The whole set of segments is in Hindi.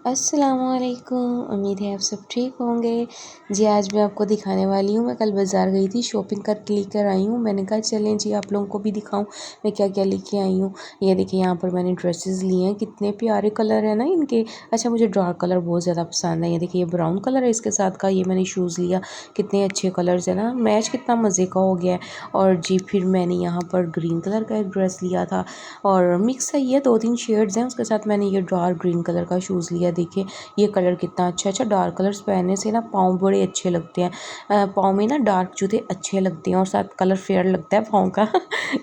अस्सलामुअलैकुम। उम्मीद है आप सब ठीक होंगे। जी आज मैं आपको दिखाने वाली हूँ, मैं कल बाज़ार गई थी, शॉपिंग करके लेकर आई हूँ। मैंने कहा चलें जी आप लोगों को भी दिखाऊं मैं क्या क्या लेके आई हूँ। ये देखिए यहाँ पर मैंने ड्रेसेस लिए हैं, कितने प्यारे कलर है ना इनके। अच्छा मुझे डार्क कलर बहुत ज़्यादा पसंद है। ये देखिए ये ब्राउन कलर है इसके साथ का। ये मैंने शूज़ लिया, कितने अच्छे कलर्स है ना, मैच कितना मज़े का हो गया है। और जी फिर मैंने यहाँ पर ग्रीन कलर का एक ड्रेस लिया था और मिक्स है, ये 2-3 शेड्स हैं। उसके साथ मैंने ये डार्क ग्रीन कलर का शूज़ लिया। देखिए ये कलर कितना अच्छा डार्क कलर्स पहनने से ना पाँव बड़े अच्छे लगते हैं। पाँव में ना डार्क जूते अच्छे लगते हैं और साथ कलर फेयर लगता है पाँव का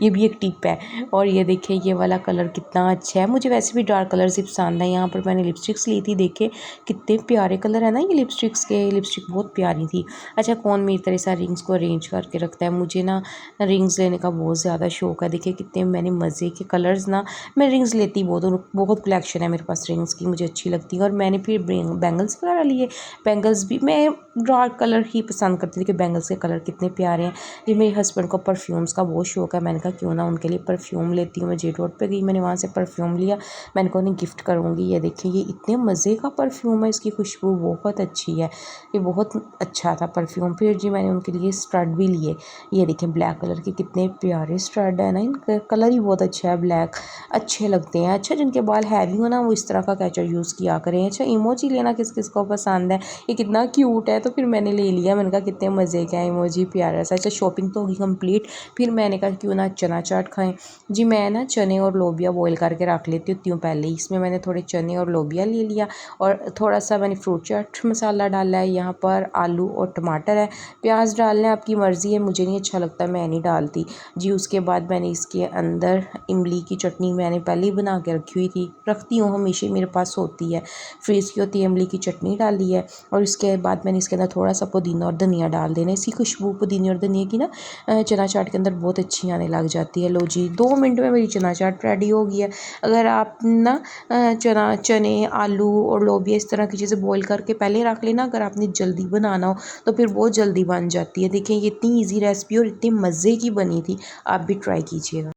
ये भी एक टिप है। और ये देखिए ये वाला कलर कितना अच्छा है, मुझे वैसे भी डार्क कलर्स ही पसंद है। यहाँ पर मैंने लिपस्टिक्स ली थी, देखिए कितने प्यारे कलर है ना ये लिपस्टिक्स के। लिपस्टिक बहुत प्यारी थी। अच्छा कौन मेरी तरह से रिंग्स को अरेंज करके रखता है, मुझे ना रिंग्स लेने का बहुत ज़्यादा शौक है। देखिए कितने मैंने मज़े के कलर्स ना, मैं रिंग्स लेती बहुत बहुत कलेक्शन है मेरे पास रिंग्स की, मुझे अच्छी लगती है। और मैंने फिर बैंगल्स वगैरह लिए। बैंगल्स भी मैं डार्क कलर ही पसंद करती थी कि बैंगल्स के कलर कितने प्यारे हैं। ये मेरे हस्बैंड को परफ्यूम्स का बहुत शौक है, मैंने कहा क्यों ना उनके लिए परफ्यूम लेती हूँ। मैं जे रोड पे गई, मैंने वहाँ से परफ्यूम लिया, मैंने कहा उन्हें गिफ्ट करूँगी। ये देखिए ये इतने मज़े का परफ्यूम है, इसकी खुशबू बहुत अच्छी है, ये बहुत अच्छा था परफ्यूम। फिर जी मैंने उनके लिए स्टड भी लिए। ये देखिए ब्लैक कलर के कितने प्यारे स्टड है ना, इनका कलर ही बहुत अच्छा है, ब्लैक अच्छे लगते हैं। अच्छा जिनके बाल हैवी हो ना वो इस तरह का कैचर यूज़ किया करें। अच्छा इमोजी लेना किस किस को पसंद है, ये कितना क्यूट है तो फिर मैंने ले लिया। मैंने कहा कितने मज़े का इमोजी प्यारा सा। अच्छा शॉपिंग तो होगी कंप्लीट, फिर मैंने कहा क्यों ना चना चाट खाएं। जी मैं ना चने और लोबिया बॉईल करके रख लेती हूँ पहले ही। इसमें मैंने थोड़े चने और लोबिया ले लिया और थोड़ा सा मैंने फ्रूट चाट मसाला डाला है। यहाँ पर आलू और टमाटर है, प्याज डालना है आपकी मर्ज़ी है, मुझे नहीं अच्छा लगता मैं नहीं डालती जी। उसके बाद मैंने इसके अंदर इमली की चटनी मैंने पहले ही बना के रखी हुई थी, रखती हूँ हमेशा मेरे पास होती है, फ्रीज़ की होती है। इमली की चटनी डाली है और इसके बाद मैंने इसके अंदर थोड़ा सा पुदीना और धनिया डाल देना। इसकी खुशबू पुदीने और धनिया की ना चना चाट के अंदर बहुत अच्छी आने लग जाती है। लो जी 2 मिनट में मेरी चना चाट रेडी हो गई है। अगर आप ना चने आलू और लोबिया इस तरह की चीज़ें बॉईल करके पहले रख लेना, अगर आपने जल्दी बनाना हो तो फिर बहुत जल्दी बन जाती है। देखिए ये इतनी ईजी रेसिपी और इतनी मज़े की बनी थी, आप भी ट्राई कीजिएगा।